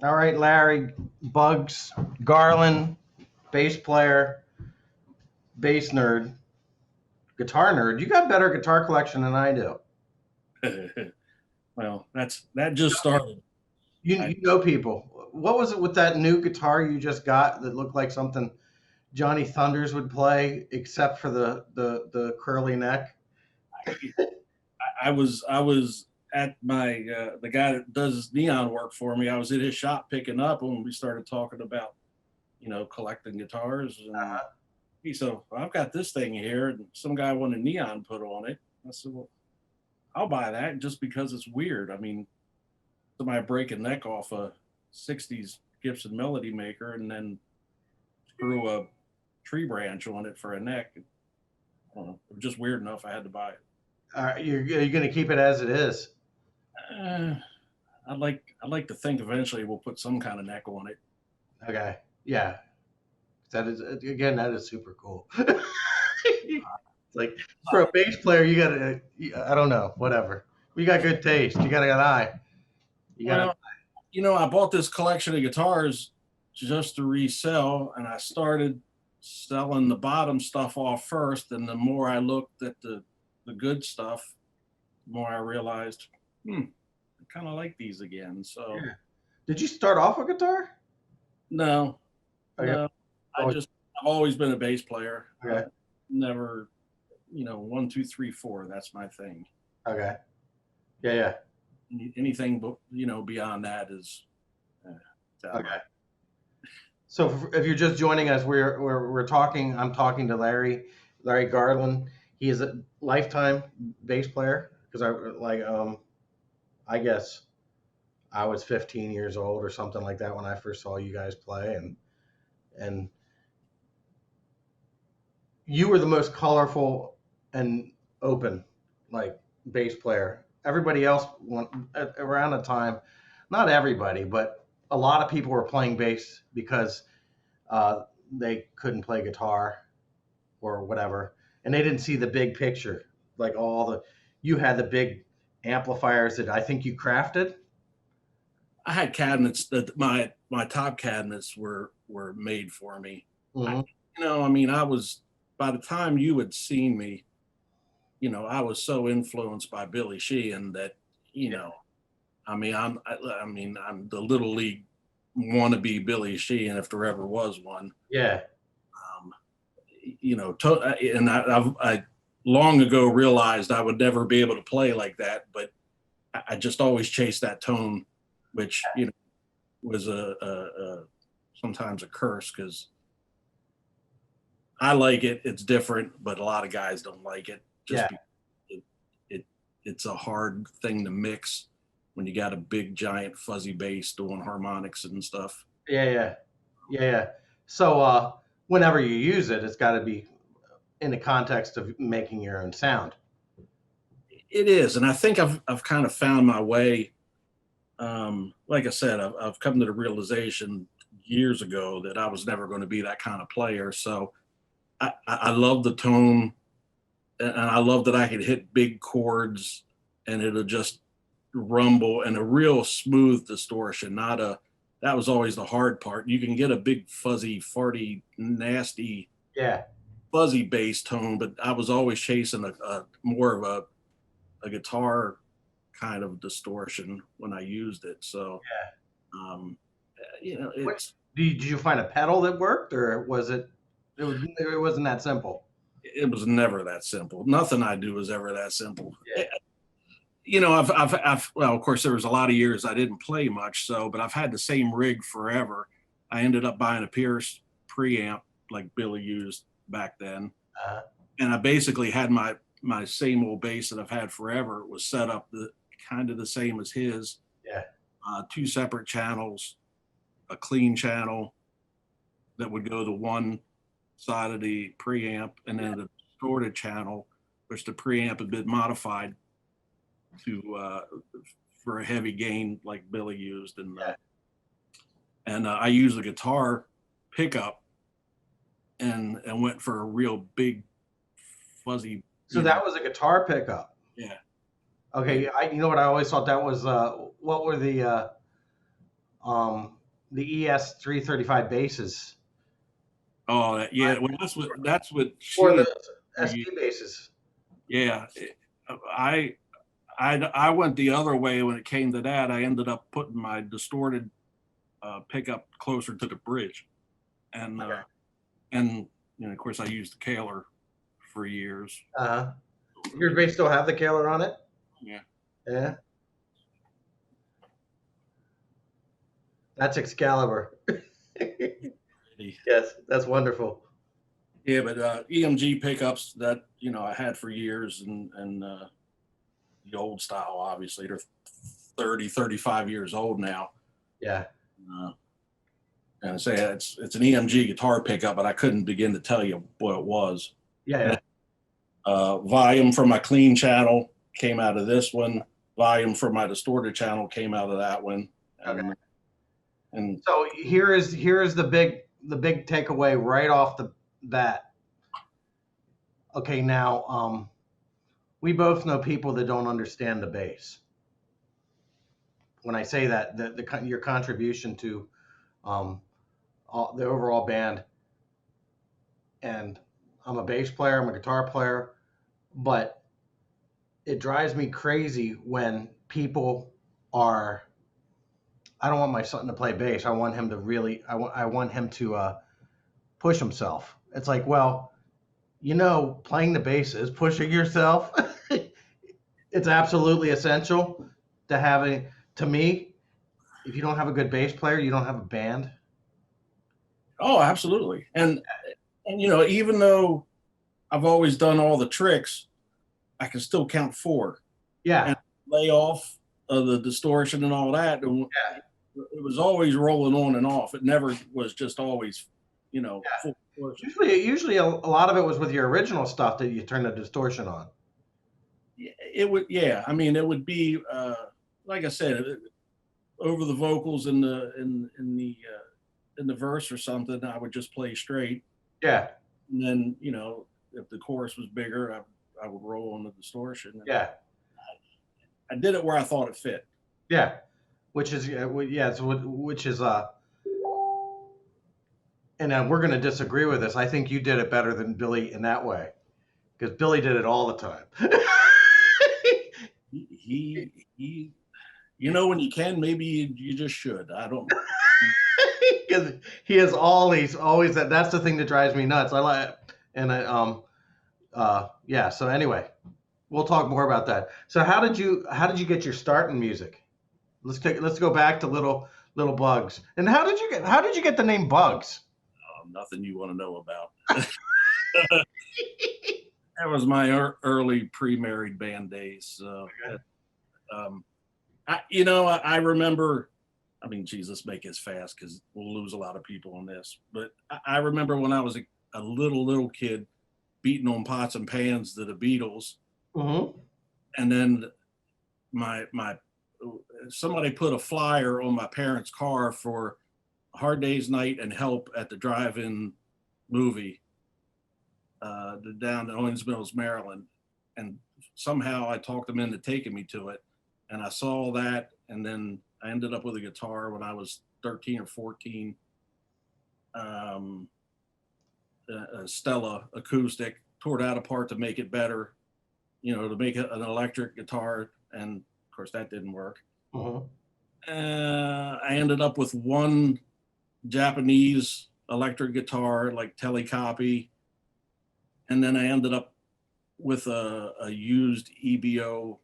All right, Larry, Bugs, Garland, bass player, bass nerd, guitar nerd. You got better guitar collection than I do. Well, that just started. You I you know people. What was it with that new guitar you just got that looked like something Johnny Thunders would play, except for the curly neck? I was at my the guy that does neon work for me. I was at his shop picking up when we started talking about collecting guitars, and Uh-huh. he said, well, "I've got this thing here, and some guy wanted neon put on it." I said, "Well, I'll buy that just because it's weird. I mean, somebody break a neck off a '60s Gibson Melody Maker and then screw a tree branch on it for a neck. I don't know. It was just weird enough. I had to buy it. You're going to keep it as it is. Uh, I'd like to think eventually we'll put some kind of neck on it. Okay. Yeah. That is again. That is super cool. It's like for a bass player, you got to. I don't know. Whatever. You got good taste. You got a good eye. You got to. Well, I bought this collection of guitars just to resell, and I started selling the bottom stuff off first. And the more I looked at the good stuff, the more I realized, I kind of like these again. So Yeah. Did you start off with guitar? no, Okay. no, Oh, I've always been a bass player. okay. Never, one, two, three, four. That's my thing. Okay. Yeah. Yeah. Anything, beyond that is uh, out of my. Okay. So if you're just joining us, we're talking. I'm talking to Larry Garland. He is a lifetime bass player because I guess I was 15 years old or something like that when I first saw you guys play, and you were the most colorful and open like bass player. Everybody else around the time, not everybody, but a lot of people were playing bass because they couldn't play guitar or whatever, and they didn't see the big picture. Like you had the big amplifiers that I think you crafted. I had cabinets that my top cabinets were made for me. I, Hmm. I mean, I was by the time you had seen me, I was so influenced by Billy Sheehan that, you Yeah. know, I'm the little league wannabe Billy Sheehan if there ever was one. Yeah. Um, and I long ago realized I would never be able to play like that, but I just always chased that tone, which was a sometimes a curse because I like it. It's different, but a lot of guys don't like it. Yeah. Just because it, it it's a hard thing to mix when you got a big giant fuzzy bass doing harmonics and stuff. Yeah. Yeah. Yeah. Yeah. So whenever you use it, it's got to be in the context of making your own sound. It is, and I think I've kind of found my way. Like I said, I've come to the realization years ago that I was never going to be that kind of player. So I love the tone, and I love that I could hit big chords and it'll just rumble and a real smooth distortion, not a. That was always the hard part. You can get a big fuzzy, farty, nasty, Yeah. fuzzy bass tone, but I was always chasing a more of a guitar kind of distortion when I used it. So, Yeah. um, What it's did you find a pedal that worked, or was it? It wasn't that simple. it was never that simple. Nothing I do is ever that simple. Yeah. Well, of course, there was a lot of years I didn't play much, so, but I've had the same rig forever. I ended up buying a Pierce preamp like Billy used back then, Uh, and I basically had my same old bass that I've had forever. It was set up the kind of the same as his, yeah. two separate channels, a clean channel that would go to one side of the preamp, and then the distorted channel, which the preamp had been modified to for a heavy gain like Billy used, Yeah. and I used a guitar pickup and went for a real big fuzzy, So that was a guitar pickup. yeah. Okay. You know what I always thought that was. What were the the ES 335 basses Oh, yeah. Well, that's what or she. the SD basses. Yeah, I went the other way when it came to that. I ended up putting my distorted pickup closer to the bridge, and Okay. and of course I used the Kaler for years. Uh-huh. Your bass still have the Kaler on it? Yeah. Yeah. That's Excalibur. Yes, that's wonderful. Yeah, but EMG pickups that I had for years, and the old style, obviously they're 30, 35 years old now. Yeah. Uh, and I say it's an EMG guitar pickup, but I couldn't begin to tell you what it was. Yeah. And Yeah. volume from my clean channel came out of this one. Volume from my distorted channel came out of that one. Okay. And So here is the big takeaway right off the bat. Okay, now we both know people that don't understand the bass. When I say that, your contribution to the overall band, and I'm a bass player, I'm a guitar player, but it drives me crazy when people are. I don't want my son to play bass. I want him to really. I want him to push himself. It's like, well, playing the bass is pushing yourself. It's absolutely essential to having. To me, if you don't have a good bass player, you don't have a band. oh, absolutely. And even though I've always done all the tricks, I can still count four Yeah, and lay off the distortion and all that. And yeah, it was always rolling on and off. It never was just always, yeah. full distortion. Usually a lot of it was with your original stuff that you turn the distortion on. It would, yeah. I mean, it would be like I said, over the vocals in the verse or something. I would just play straight, Yeah, and then if the chorus was bigger, I would roll on the distortion. And yeah, I did it where I thought it fit. yeah. Which is yeah, so which is and we're going to disagree with this. I think you did it better than Billy in that way because Billy did it all the time. He when you can, maybe you just should. I don't. Because he is always that. That's the thing that drives me nuts. I like, and yeah. So anyway, we'll talk more about that. So how did you get your start in music? Let's go back to little Bugs. And how did you get the name Bugs? Nothing you want to know about. That was my early pre-married band days. So, Okay. I remember. I mean, geez, let's make this fast because we'll lose a lot of people on this. But I remember when I was a little kid beating on pots and pans to the Beatles, Mm-hmm. and then my somebody put a flyer on my parents' car for Hard Day's Night and Help at the drive-in movie down in Owens Mills, Maryland, and somehow I talked them into taking me to it, and I saw that, and then I ended up with a guitar when I was 13 or 14, a Stella acoustic, tore that apart to make it better, to make it an electric guitar, and of course that didn't work. Mm-hmm. I ended up with one Japanese electric guitar, like Telecopy, and then I ended up with a used EBO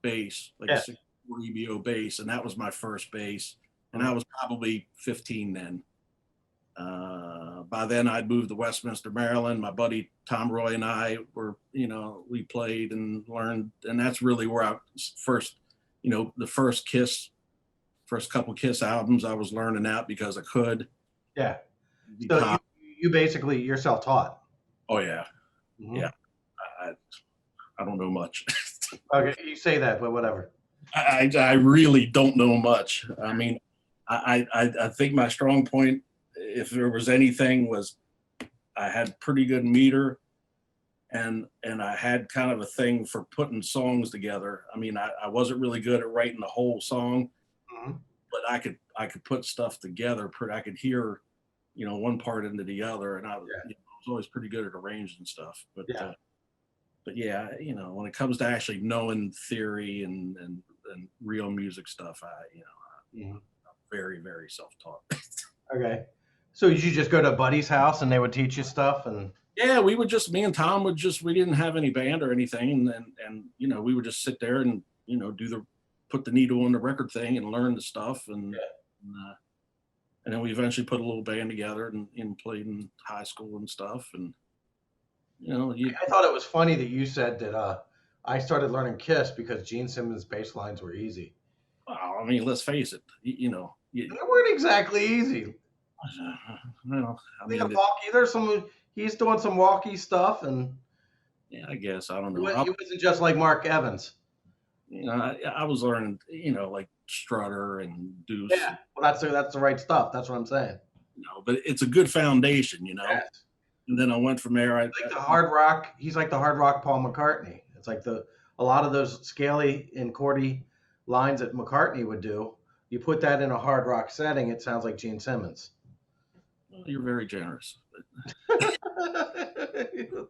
bass, like Yeah. a 64 EBO bass, and that was my first bass, and I was probably 15 then. By then I'd moved to Westminster, Maryland. My buddy Tom Roy and I were, we played and learned, and that's really where I first, the first couple Kiss albums, I was learning that because I could. Yeah. So you basically you're self-taught. Oh yeah, Mm-hmm. yeah. I don't know much. Okay, you say that, but whatever. I really don't know much. I mean, I think my strong point, if there was anything, was I had pretty good meter, and I had kind of a thing for putting songs together. I mean, I wasn't really good at writing the whole song, Mhm. but I could put stuff together. I could hear, one part into the other, and Yeah. I was always pretty good at arranging stuff. Yeah. But yeah, when it comes to actually knowing theory and real music stuff, Mhm. I'm very, very self-taught. Okay. So you just go to a buddy's house and they would teach you stuff and Yeah, me and Tom we didn't have any band or anything. We would just sit there and, put the needle on the record thing and learn the stuff. And then we eventually put a little band together and played in high school and stuff. And, you, I thought it was funny that you said that I started learning Kiss because Gene Simmons' bass lines were easy. well, I mean, let's face it, They weren't exactly easy. well, I Think of mean, walkie. There's some. He's doing some walkie stuff, and yeah, I guess, I don't he know. wasn't just like Mark Evans. I was learning, like Strutter and Deuce, Yeah. Well, that's the right stuff. That's what I'm saying. but it's a good foundation. Yes. And then I went from there. Like the hard rock. He's like the hard rock Paul McCartney. It's like a lot of those scaly and chordy lines that McCartney would do. You put that in a hard rock setting, it sounds like Gene Simmons. Well, you're very generous.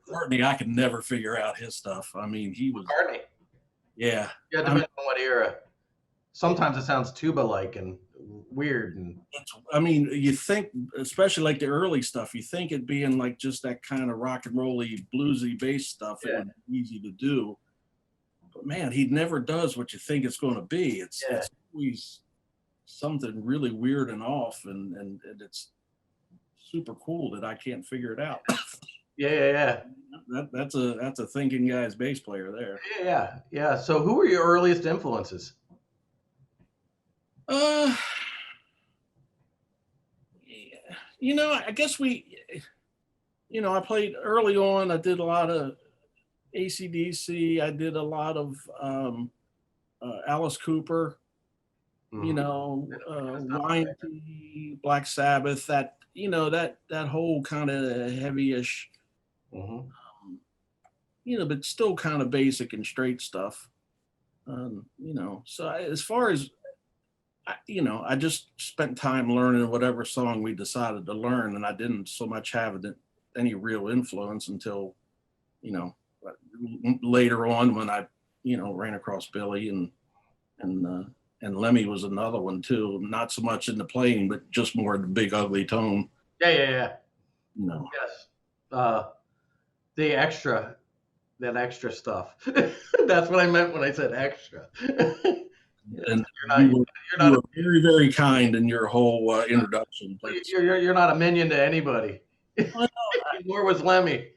Courtney, I could never figure out his stuff. I mean, he was, McCartney. yeah. Yeah, depending on what era. Sometimes it sounds tuba-like and weird. And I mean, you think, especially like the early stuff, you think it being like just that kind of rock and rolly, bluesy bass stuff, Yeah. it would be easy to do. But man, he never does what you think it's going to be. It's always something really weird and off, and it's super cool that I can't figure it out. yeah. That's a thinking guy's bass player there. Yeah. So, who were your earliest influences? Uh, I guess I played early on. I did a lot of AC/DC. I did a lot of Alice Cooper. YMT, Black Sabbath. That whole kind of heavy-ish, Mm-hmm. but still kind of basic and straight stuff. So as far as I just spent time learning whatever song we decided to learn, and I didn't so much have any real influence until, later on when I, ran across Billy and Lemmy was another one too. Not so much in the playing, but just more the big ugly tone. Yeah. No. Yes. The that extra stuff. That's what I meant when I said extra. And you're you not were very, very kind in your whole introduction. you're not a minion to anybody. Nor was Lemmy.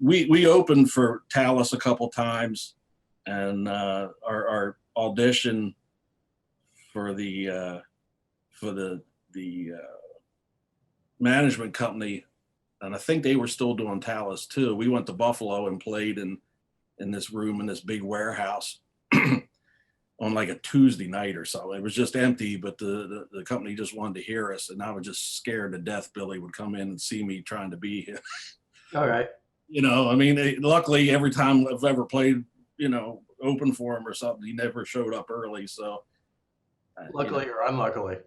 We opened for Talus a couple times, and our audition for the management company, and I think they were still doing Talus too. We went to Buffalo and played in this room in this big warehouse on like a Tuesday night or so. It was just empty, but the company just wanted to hear us, and I was just scared to death Billy would come in and see me trying to be here. All right. I mean, luckily every time I've ever played, open for him or something, he never showed up early. So, luckily or unluckily,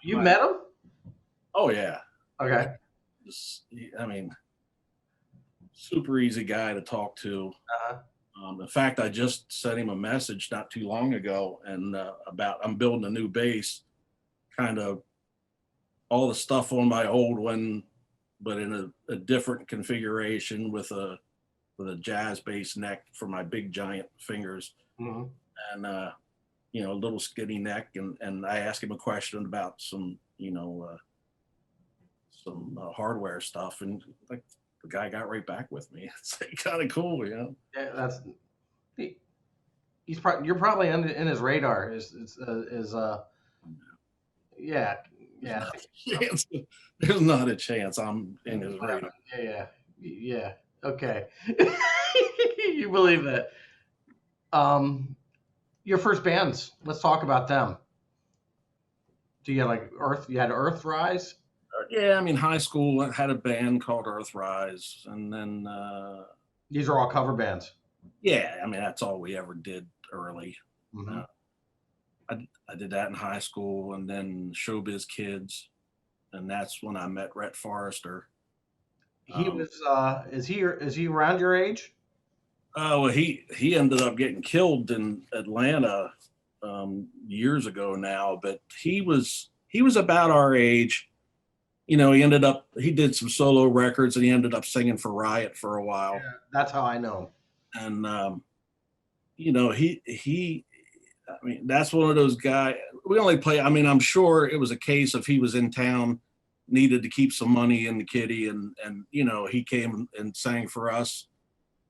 you met him? Oh yeah. Okay. I mean, super easy guy to talk to. Uh-huh. In fact, I just sent him a message not too long ago, and about I'm building a new bass, kind of all the stuff on my old one, but in a different configuration with a jazz bass neck for my big giant fingers, Mm-hmm. and a little skinny neck, and I asked him a question about some hardware stuff, and like the guy got right back with me. It's like, kind of cool, Yeah, you're probably in his radar. Yeah. There's not a chance I'm in his radar. Yeah. Okay. You believe that? Your first bands. Let's talk about them. Do you have like Earth? You had Earthrise? Yeah, I mean, high school I had a band called Earthrise, and then These are all cover bands. yeah, I mean that's all we ever did early. Mm-hmm. I did that in high school, and then Showbiz Kids, and that's when I met Rhett Forrester. He was is he around your age? Well, he ended up getting killed in Atlanta years ago now, but he was about our age. You know, he did some solo records, and he ended up singing for Riot for a while. Yeah, that's how I know And you know, I mean, that's one of those guys. We only play. I mean, I'm sure it was a case of he was in town, needed to keep some money in the kitty, and you know, he came and sang for us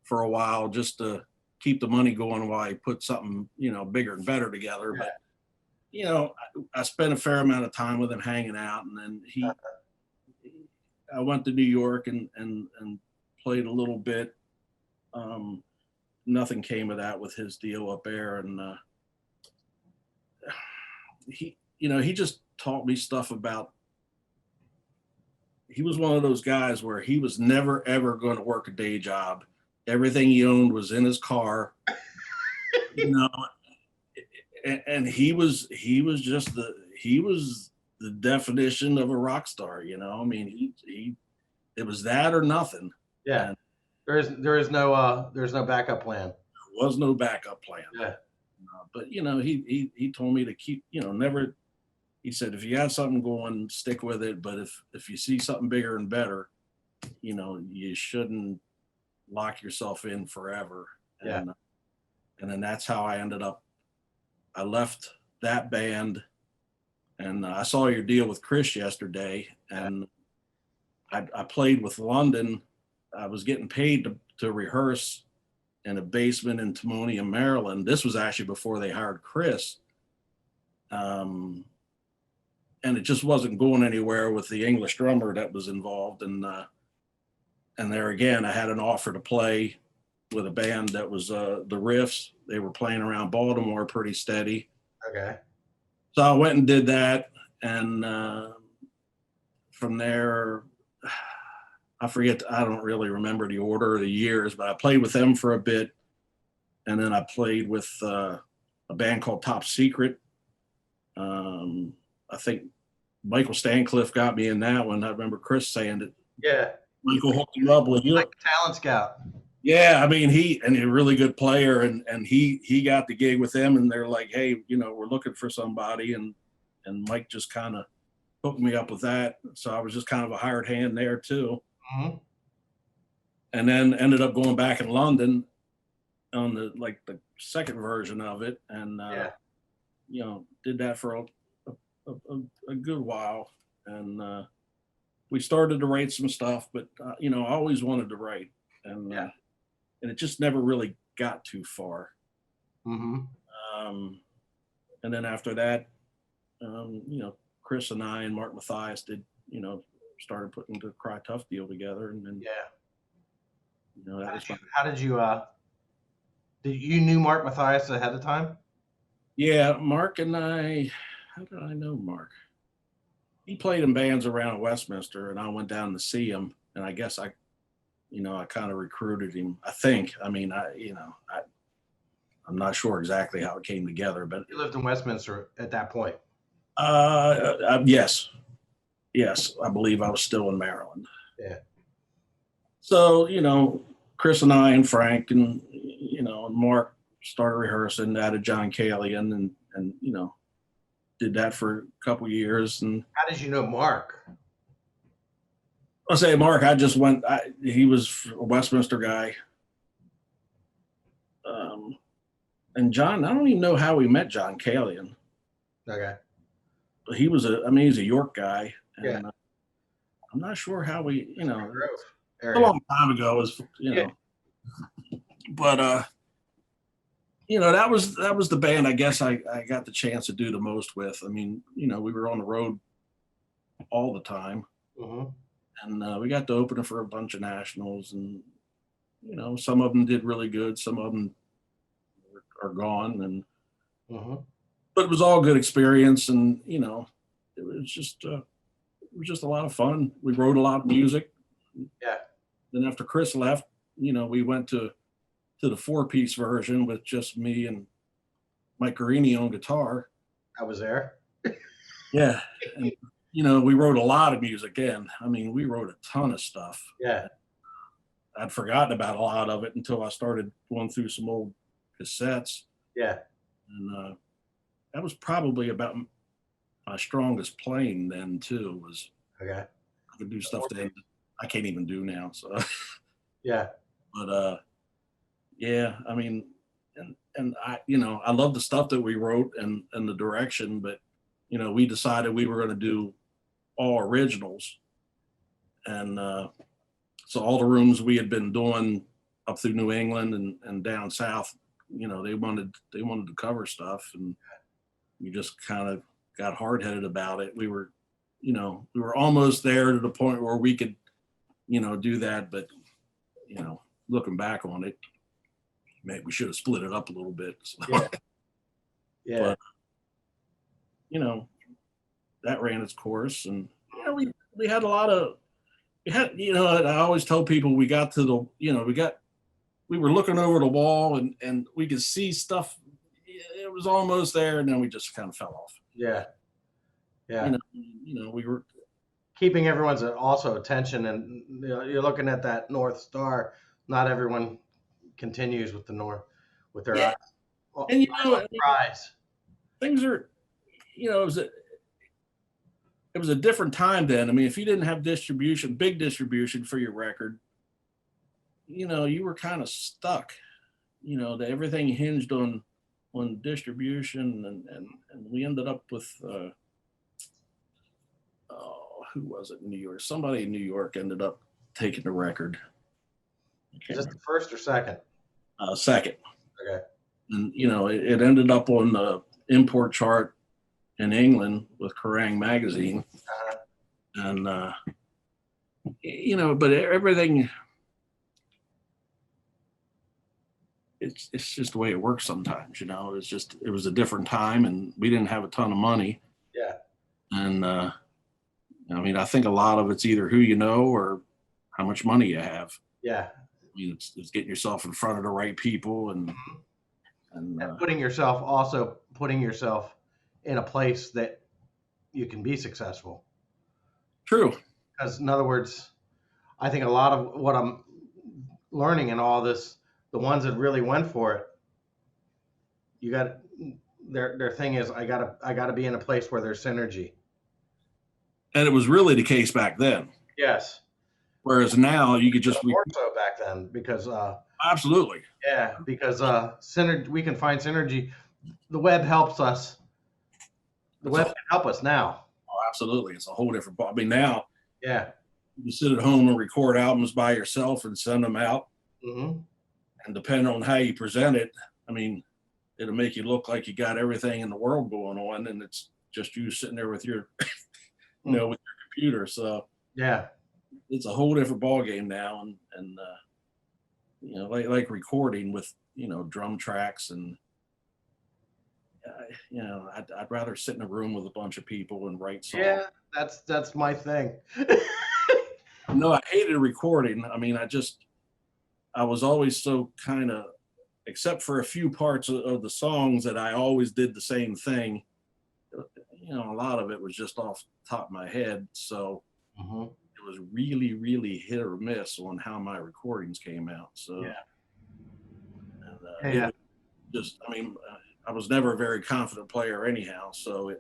for a while just to keep the money going while he put something, you know, bigger and better together. him. But you know, I spent a fair amount of time with him hanging out, and then I went to New York and played a little bit. Nothing came of that with his deal up there, and he just taught me stuff about. He was one of those guys where he was never ever going to work a day job. Everything he owned was in his car, you know, and he was the definition of a rock star. You know, I mean, he it was that or nothing. Yeah. And There's no backup plan. there was no backup plan. Yeah. But you know, he told me to keep, you know, never. He said, if you got something going, stick with it. But if you see something bigger and better, you know, you shouldn't lock yourself in forever. Yeah. And then that's how I ended up. I left that band, and I saw your deal with Chris yesterday, and I played with London. I was getting paid to rehearse in a basement in Timonium, Maryland. This was actually before they hired Chris. And it just wasn't going anywhere with the English drummer that was involved. And there again, I had an offer to play with a band that was the Riffs. They were playing around Baltimore pretty steady. Okay. So I went and did that. And from there, I don't really remember the order of the years, but I played with them for a bit. And then I played with a band called Top Secret. I think Michael Stancliffe got me in that one. I remember Chris saying that Yeah. Michael hooked him up with you. Like a talent scout. Yeah, I mean, he's a really good player, and he got the gig with them, and they're like, hey, you know, we're looking for somebody, and Mike just kind of hooked me up with that. So I was just kind of a hired hand there too. Mm-hmm. And then ended up going back in London on the second version of it, and you know, did that for a good while, and we started to write some stuff, but you know, I always wanted to write, and it just never really got too far. Mm-hmm. And then after that, you know, Chris and I and Mark Mathias started putting the Cry Tuff deal together, and then you know, that was fun. How did you knew Mark Mathias ahead of time? Yeah, Mark and I. How did I know Mark? He played in bands around Westminster, and I went down to see him. And I guess I kind of recruited him. I think. I mean, I'm not sure exactly how it came together, but You lived in Westminster at that point. yes, I believe I was still in Maryland. Yeah. So you know, Chris and I and Frank and you know and Mark started rehearsing. Added John Calian and you know, did that for a couple years. And How did you know Mark? I'll say Mark. I just went. He was a Westminster guy. And John, I don't even know how we met John Calian. Okay. But he's a York guy. And, Yeah. I'm not sure how we, you know, Area. a long time ago was, you know, but, you know, that was the band I guess I got the chance to do the most with. I mean, you know, we were on the road all the time. Mm-hmm. And we got to open it for a bunch of nationals, and you know, some of them did really good, some of them are gone, and but it was all good experience, and you know, it was just a lot of fun. We wrote a lot of music. Yeah. Then after Chris left, you know, we went to the 4-piece version with just me and Mike Guarini on guitar. I was there. Yeah. And, we wrote a lot of music then. I mean, we wrote a ton of stuff. Yeah. I'd forgotten about a lot of it until I started going through some old cassettes. Yeah. And that was probably about my strongest playing then too, was Okay. I could do stuff that I can't even do now. So, Yeah. but yeah, I mean, and I love the stuff that we wrote and the direction, but we decided we were going to do all originals, and so all the rooms we had been doing up through New England and down south, they wanted to cover stuff, and we just kind of got hard headed about it. We were almost there to the point where we could do that, but looking back on it, maybe we should have split it up a little bit. So. Yeah. Yeah. But that ran its course, and we had a lot of I always tell people we got to the we were looking over the wall and we could see stuff. It was almost there, and then we just kind of fell off. Yeah. Yeah. We were keeping everyone's also attention, and you're looking at that North Star. Not everyone continues with the North with their eyes. Well, and prize. Things are, it was a different time then. I mean, if you didn't have big distribution for your record, you were kind of stuck. That everything hinged on distribution, and we ended up with who was it in New York? Somebody in New York ended up taking the record. Is this the first or second? Second. Okay. And it ended up on the import chart in England with Kerrang magazine. Uh-huh. And but everything, it's just the way it works sometimes. It was a different time, and we didn't have a ton of money. Yeah. And I mean, I think a lot of it's either who you know or how much money you have. Yeah. I mean, it's getting yourself in front of the right people, and putting yourself in a place that you can be successful. True. Because in other words, I think a lot of what I'm learning in all this, the ones that really went for it, you got their thing is I gotta be in a place where there's synergy. And it was really the case back then. Yes. Whereas now you could just more so back then because absolutely. Yeah, because we can find synergy. The web helps us. The web can help us now. Oh, absolutely. It's a whole different. I mean, now. Yeah. You sit at home and record albums by yourself and send them out. Mm-hmm. And depending on how you present it, I mean, it'll make you look like you got everything in the world going on, and it's just you sitting there with your, with your computer. So yeah, it's a whole different ball game now, and like recording with drum tracks, and I'd rather sit in a room with a bunch of people and write songs. Yeah, that's my thing. No, I hated recording. I mean, I was always so kind of, except for a few parts of the songs that I always did the same thing. A lot of it was just off the top of my head. So it was really, really hit or miss on how my recordings came out. So yeah. I was never a very confident player anyhow. So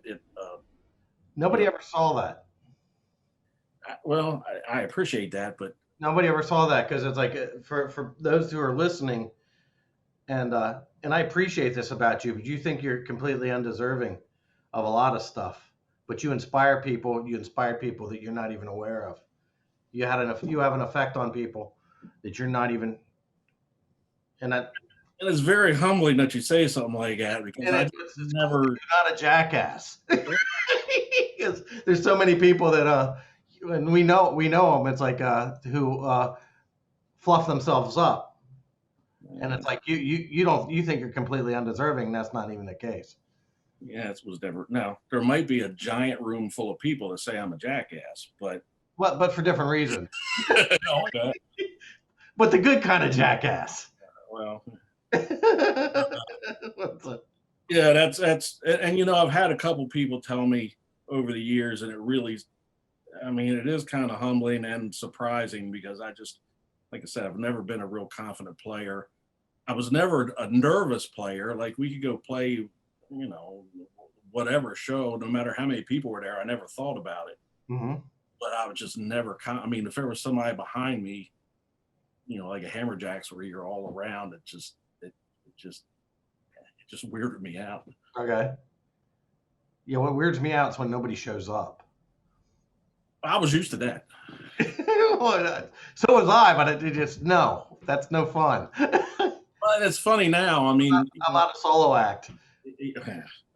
nobody ever saw that. Well, I appreciate that, but nobody ever saw that because it's like for those who are listening, and I appreciate this about you, but you think you're completely undeserving of a lot of stuff, but you inspire people. You inspire people that you're not even aware of. You have an effect on people that you're not even. And it's very humbling that you say something like that, because it's never. You're not a jackass. Because there's so many people that and we know them. It's like who fluff themselves up, and it's like you think you're completely undeserving. And that's not even the case. Yeah, it was never. Now there might be a giant room full of people that say I'm a jackass, but for different reasons. Okay. But the good kind of jackass. Well, Yeah, and I've had a couple people tell me over the years, and it really, I mean, it is kind of humbling and surprising because like I said, I've never been a real confident player. I was never a nervous player. Like we could go play, whatever show, no matter how many people were there. I never thought about it, Hmm. but I would just never. I mean, if there was somebody behind me, like a Hammerjacks where you're all around, it just weirded me out. Okay. Yeah, what weirds me out is when nobody shows up. I was used to that. So was I, but it just no, that's no fun. But it's funny now. I mean, I'm not a solo act.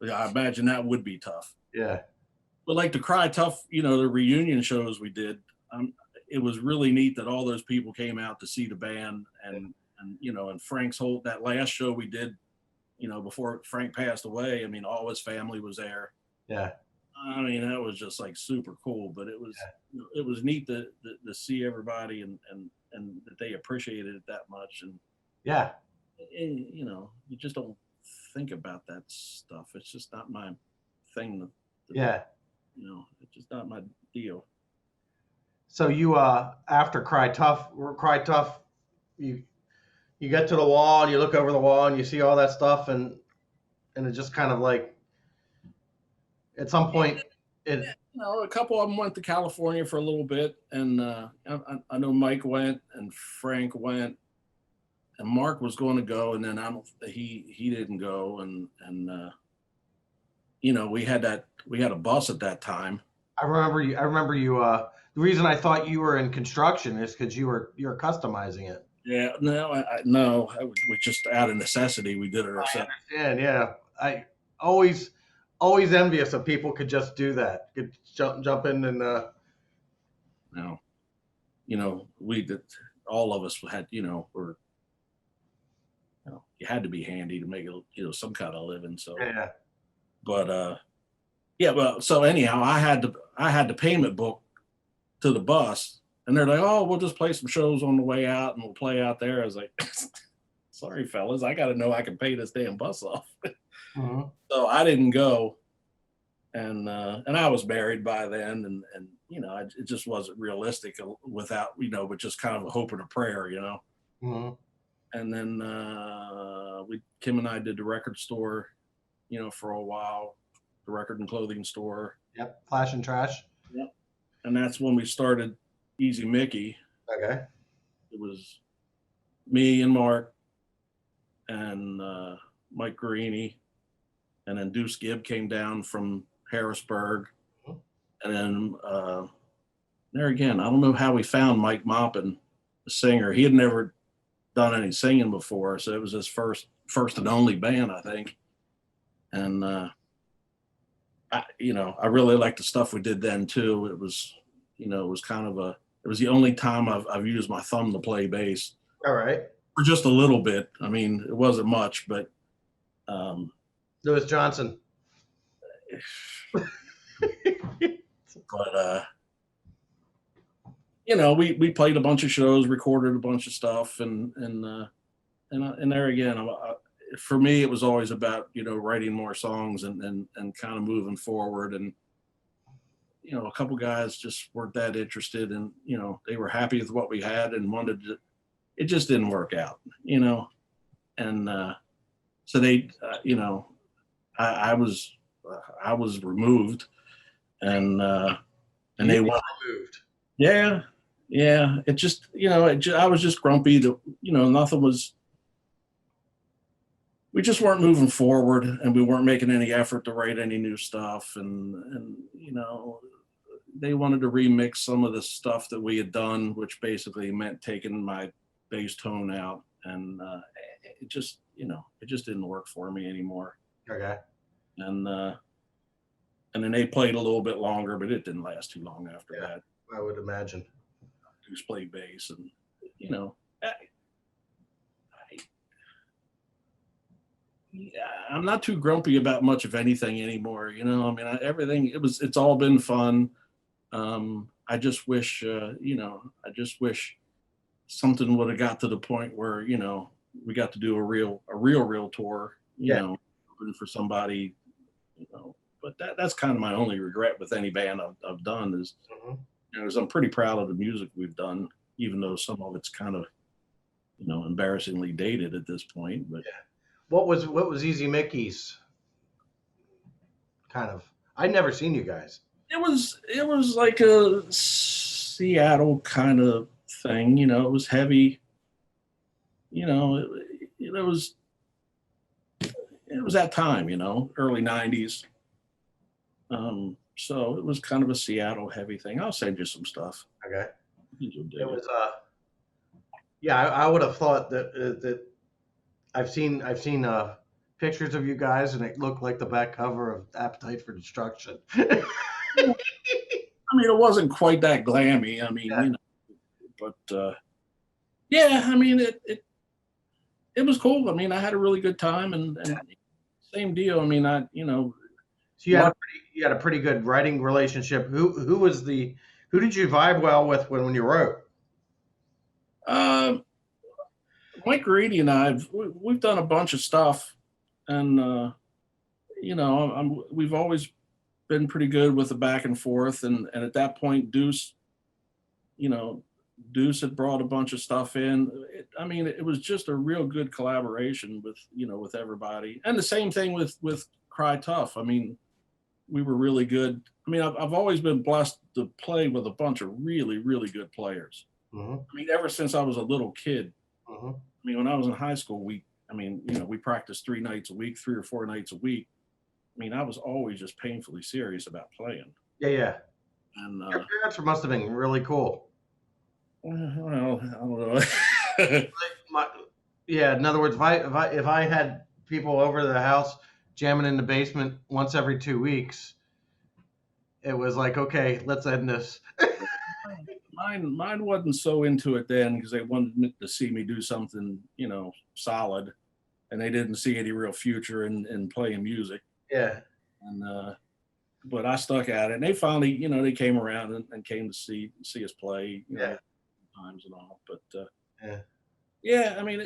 I imagine that would be tough. Yeah, But like the Cry Tough, the reunion shows we did, it was really neat that all those people came out to see the band, and Frank's whole that last show we did, before Frank passed away. I mean, all his family was there. yeah, I mean, that was just like super cool. But it was neat to see everybody and that they appreciated it that much. yeah, You just don't think about that stuff. It's just not my thing. yeah. It's just not my deal. So you after Cry Tough, you get to the wall and you look over the wall and you see all that stuff and it just kind of like at some point it A couple of them went to California for a little bit, and I know Mike went and Frank went, and Mark was going to go, and then he didn't go, and we had a bus at that time. I remember you the reason I thought you were in construction is because you're customizing it. Yeah, no, we just out of necessity we did it I ourselves. understand, yeah. I always envious of people could just do that. Could jump in and Now, we did. All of us had, were you had to be handy to make it, some kind of living. So, yeah. but yeah, well, so anyhow, I had the payment book to the bus, and they're like, "Oh, we'll just play some shows on the way out, and we'll play out there." I was like, "Sorry, fellas, I got to know I can pay this damn bus off." Mm-hmm. So I didn't go, and I was married by then, and it just wasn't realistic without with just kind of a hope and a prayer. Mm-hmm. And then Kim and I did the record store, for a while, the record and clothing store. Yep. Flash and Trash. Yep. And that's when we started Easy Mickey. Okay. It was me and Mark and Mike Guarini, and then Deuce Gibb came down from Harrisburg, and then there again, I don't know how we found Mike Maupin, the singer. He had never done any singing before, so it was his first and only band, I think. And I really liked the stuff we did then too. It was, it was kind of it was the only time I've used my thumb to play bass. All right. For just a little bit. I mean, it wasn't much, but Louis Johnson. but we played a bunch of shows, recorded a bunch of stuff, and there again, for me, it was always about writing more songs and kind of moving forward. And a couple guys just weren't that interested, and they were happy with what we had and wanted to. It just didn't work out, and so they, I was removed, and they went removed. Yeah. It just, I was just grumpy that, nothing was, we just weren't moving forward, and we weren't making any effort to write any new stuff. And they wanted to remix some of the stuff that we had done, which basically meant taking my bass tone out. And it just didn't work for me anymore. Okay. And then they played a little bit longer, but it didn't last too long after that. I would imagine. Who's played bass, and I'm not too grumpy about much of anything anymore. I mean, everything it's all been fun. I just wish something would have got to the point where we got to do a real tour. open for somebody, you know. But that's kind of my only regret with any band I've done is, Mhm. you know, is I'm pretty proud of the music we've done, even though some of it's kind of, you know, embarrassingly dated at this point. But What was Easy Mickey's kind of? I'd never seen you guys. it was like a Seattle kind of thing, you know. It was heavy, you know. It was that time, you know, early '90s. So it was kind of a Seattle heavy thing. I'll send you some stuff. Okay. I think you'll It dig it. was yeah, I would have thought that I've seen pictures of you guys, and it looked like the back cover of Appetite for Destruction. I mean, it wasn't quite that glammy. I mean, Yeah, you know, but yeah, I mean, it was cool. I mean, I had a really good time, and same deal. I mean, you know, so luck. you had a pretty good writing relationship. Who did you vibe well with when you wrote? Um, Mike Reedy and we've done a bunch of stuff, and you know, we've always been pretty good with the back and forth, and at that point, you know, Deuce had brought a bunch of stuff in. I mean, it was just a real good collaboration with, you know, with everybody, and the same thing with Cry Tough. I mean, we were really good. I mean, I've always been blessed to play with a bunch of really, really good players. Hmm. I mean, ever since I was a little kid. Hmm. I mean, when I was in high school, you know, we practiced 3 or 4 nights a week. I mean, I was always just painfully serious about playing. Yeah, yeah. And Your parents must have been really cool. well, I don't know. My, yeah. In other words, if I had people over to the house jamming in the basement once every 2 weeks, it was like, okay, let's end this. Mine wasn't so into it then because they wanted to see me do something, you know, solid, and they didn't see any real future in playing music. Yeah, And but I stuck at it, and they finally, you know, they came around and came to see us play, you yeah, know, times and all. But yeah, yeah, I mean,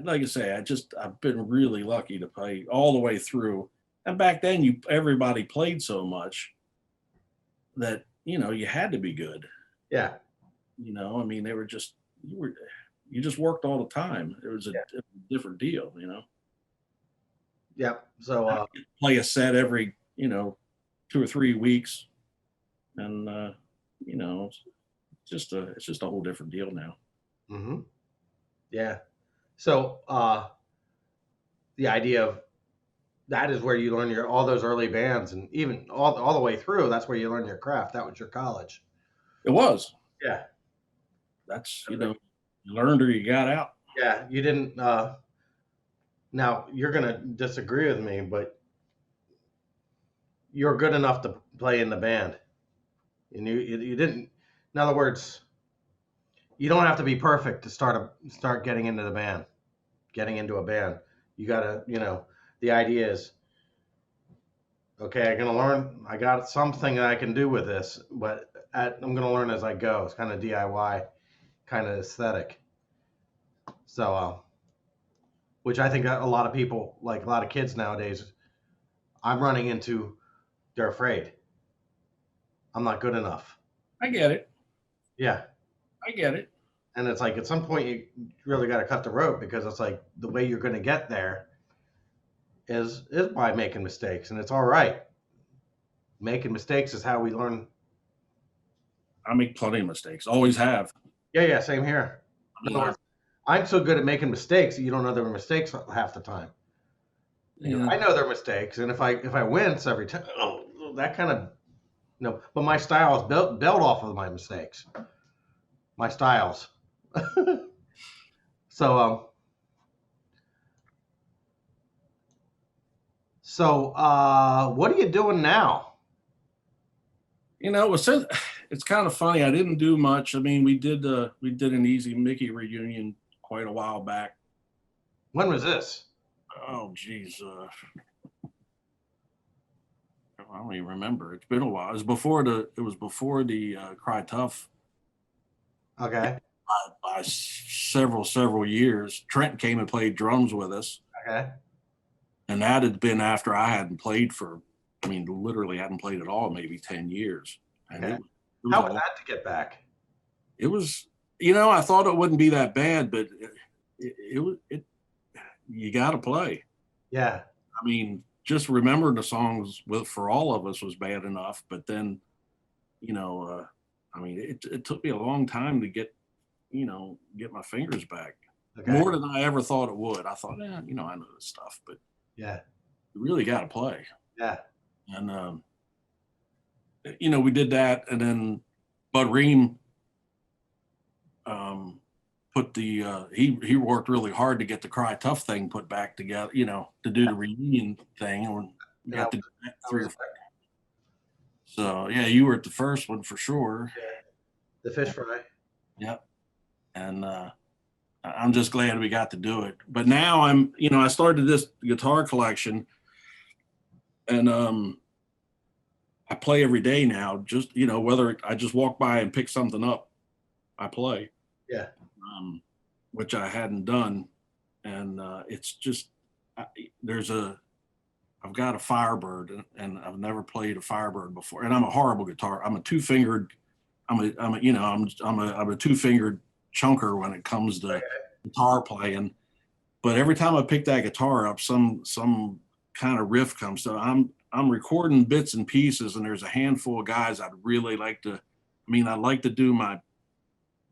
like I say, I've been really lucky to play all the way through. And back then, everybody played so much that, you know, you had to be good. yeah, You know, I mean, they were just you just worked all the time. It was yeah, a different deal, you know. yeah. So, Play a set every, you know, 2 or 3 weeks, and you know, it's just a whole different deal now. hmm, yeah. So, the idea of that is where you learn your all those early bands, and even all the way through. That's where you learn your craft. That was your college. It was. Yeah, That's, you know, you learned or you got out. yeah. You didn't. Now you're gonna disagree with me, but you're good enough to play in the band, and you didn't. In other words, you don't have to be perfect to start getting into the band, getting into a band. You gotta, the idea is, okay, I'm gonna learn. I got something that I can do with this, but I'm gonna learn as I go. It's kind of DIY, kind of aesthetic. So, which I think a lot of people, like a lot of kids nowadays, I'm running into. They're afraid. I'm not good enough. I get it. Yeah, I get it. and it's like at some point you really got to cut the rope because it's like the way you're going to get there is by making mistakes, and it's all right. Making mistakes is how we learn. I make plenty of mistakes. Always have. Yeah, yeah, same here. I In mean, other words, I'm so good at making mistakes that you don't know there were mistakes half the time. Because yeah. I know they're mistakes, and if I wince every time, oh, that kind of But my style is built off of my mistakes. My styles. So what are you doing now? You know, it's kind of funny. I didn't do much. I mean, we did an Easy Mickey reunion quite a while back. When was this? Oh, geez, I don't even remember. It's been a while. It was before the Cry Tough Okay. by several years. Trent came and played drums with us, Okay. And that had been after I hadn't played for, I mean, literally hadn't played at all, maybe 10 years. And Okay. it was How was that to get back? it was, you know, I thought it wouldn't be that bad, but you got to play. Yeah. I mean, just remembering the songs for all of us was bad enough, but then, you know, I mean, it took me a long time to get my fingers back. Okay. More than I ever thought it would. I thought, you know, I know this stuff, but Yeah. you really got to play. Yeah. And, you know, we did that. And then Bud Ream put he worked really hard to get the Cry Tough thing put back together, you know, to do the reunion thing. And we got to do that 3 or 4. So, yeah, you were at the first one for sure. Yeah. The fish fry. Yep. And I'm just glad we got to do it. But now I'm, you know, I started this guitar collection, and I play every day now. Just, you know, whether I just walk by and pick something up, I play. Yeah. Which I hadn't done, and it's just I've got a Firebird, and I've never played a Firebird before, and I'm a horrible guitar. I'm a two-fingered. I'm a two-fingered chunker when it comes to guitar playing. But every time I pick that guitar up, some kind of riff comes. So I'm recording bits and pieces, and there's a handful of guys I'd really like to. I mean, I'd like to do my,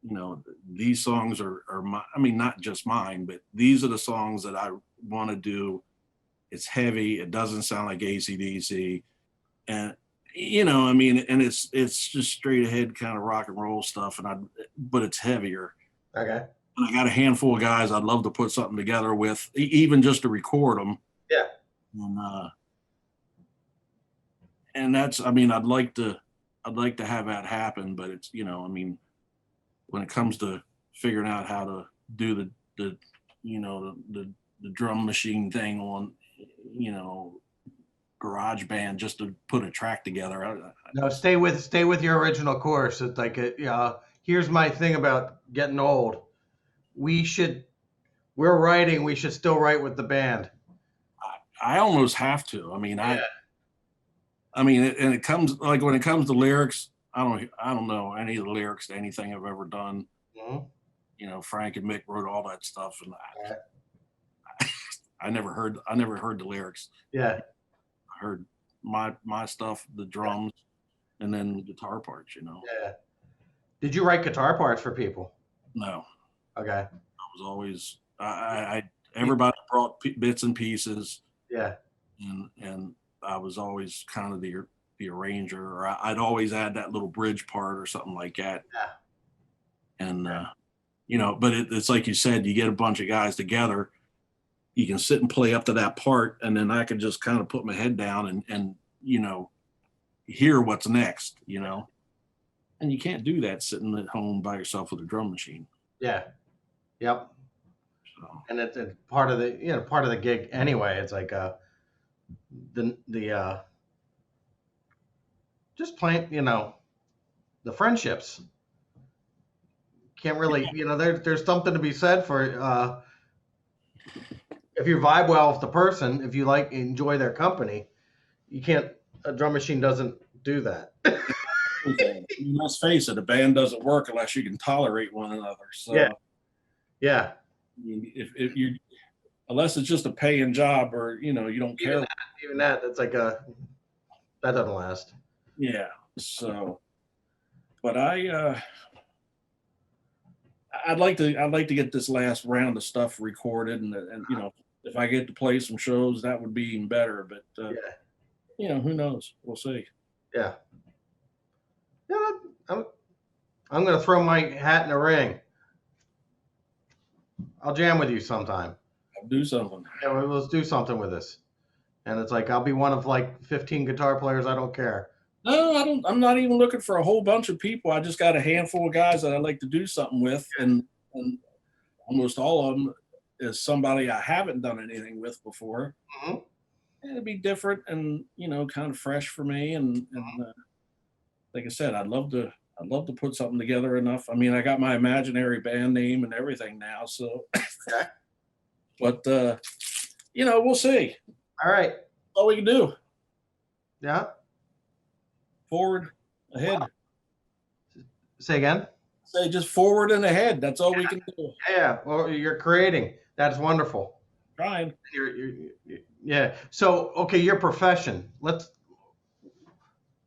you know, these songs are my, I mean, not just mine, but these are the songs that I want to do. It's heavy. It doesn't sound like AC/DC. And, you know, I mean, and it's just straight ahead kind of rock and roll stuff. But it's heavier. Okay. And I got a handful of guys I'd love to put something together with, even just to record them. Yeah. And that's, I mean, I'd like to have that happen, but it's, you know, I mean, when it comes to figuring out how to do the you know, the drum machine thing on, you know, GarageBand just to put a track together. No, stay with your original course. It's like here's my thing about getting old. We're writing. We should still write with the band. I almost have to. I mean, I mean, and it comes like when it comes to lyrics, I don't know any of the lyrics to anything I've ever done. Mm-hmm. You know, Frank and Mick wrote all that stuff, and Yeah. I never heard the lyrics. Yeah. I heard my stuff, the drums, and then the guitar parts. You know. Yeah. Did you write guitar parts for people? No. Okay. I was always everybody brought bits and pieces. Yeah. And I was always kind of the arranger, or I'd always add that little bridge part or something like that. Yeah. And you know, but it's like you said, you get a bunch of guys together, you can sit and play up to that part, and then I can just kind of put my head down and you know, hear what's next, you know. And you can't do that sitting at home by yourself with a drum machine. Yeah. Yep. So. And it's part of the gig anyway. It's like the just playing, you know, the friendships. Can't really, you know, there's something to be said for if you vibe well with the person, if you enjoy their company. You can't. A drum machine doesn't do that. Let's face it, a band doesn't work unless you can tolerate one another. So yeah. I mean, if you, unless it's just a paying job, or you know, you don't care. Even that's like that doesn't last. Yeah. So, but I'd like to get this last round of stuff recorded, and you know, if I get to play some shows, that would be even better. But you know, who knows? We'll see. Yeah. Yeah. I'm gonna throw my hat in the ring. I'll jam with you sometime. I'll do something. Yeah, let's do something with this. And it's like I'll be one of like 15 guitar players. I don't care. No, I don't. I'm not even looking for a whole bunch of people. I just got a handful of guys that I like to do something with, and almost all of them is somebody I haven't done anything with before. Mm-hmm. And it'd be different and, you know, kind of fresh for me. And like I said, I'd love to put something together enough. I mean, I got my imaginary band name and everything now. So, but, you know, we'll see. All right. All we can do. Yeah. Forward, ahead. Say again. Say just forward and ahead. That's all we can do. Yeah. Well, you're creating. That's wonderful. Trying. Yeah. So, okay, your profession. Let's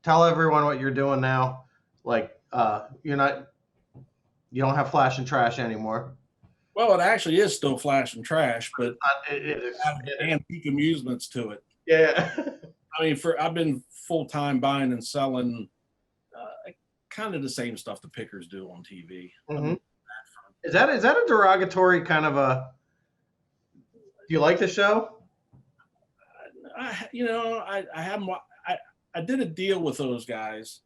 tell everyone what you're doing now. Like, you don't have flash and trash anymore. Well, it actually is still flash and trash, but It is. have antique amusements to it. Yeah. I mean, I've been full time buying and selling kind of the same stuff the pickers do on TV. Mm-hmm. Is that a derogatory kind of a? Do you like the show? I have I did a deal with those guys,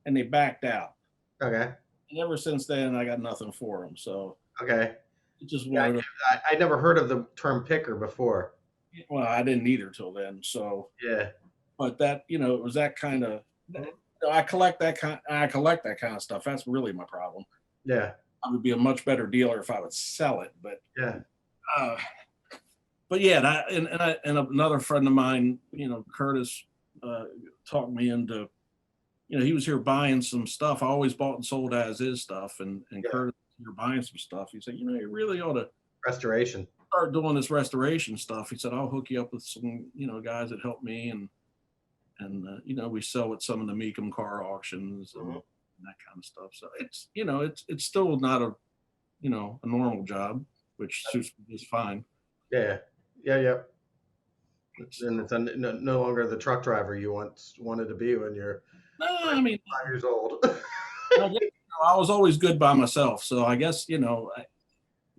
and they backed out. Okay. And ever since then, I got nothing for them. So okay. It just yeah, I never heard of the term picker before. Well, I didn't either till then. So yeah. But that it was that kind of. I collect that kind of stuff. That's really my problem. Yeah. I would be a much better dealer if I would sell it, but yeah. But yeah, and another friend of mine, Curtis, talked me into, he was here buying some stuff. I always bought and sold as is stuff, and Curtis, you're buying some stuff. He said, you really ought to restoration. Start doing this restoration stuff. He said, I'll hook you up with some, guys that help me, and we sell at some of the Meekum car auctions and that kind of stuff. So it's it's still not a normal job, which suits me just fine. Yeah. And it's no longer the truck driver you once wanted to be when you're 5 years old. I was always good by myself, so I guess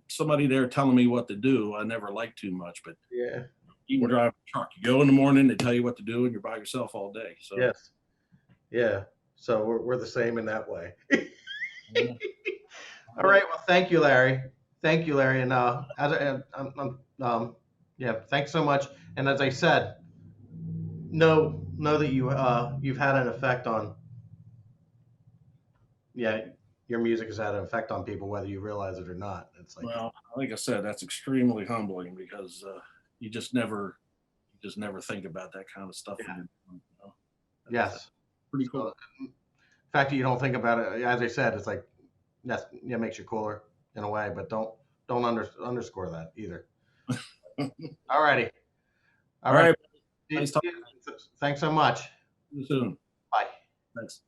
somebody there telling me what to do, I never liked too much. But yeah, you can drive a truck. You go in the morning, they tell you what to do, and you're by yourself all day. So yes, yeah. So we're the same in that way. All right. Well, thank you, Larry. And thanks so much. And as I said, know that you've had an effect on. Yeah, your music has had an effect on people, whether you realize it or not. It's like, well, like I said, that's extremely humbling because you just never think about that kind of stuff. Yeah. Yes, pretty cool. So, the fact that you don't think about it, as I said, it's like makes you cooler in a way, but don't underscore that either. All righty. All right. Thanks so much. See you soon. Bye. Thanks.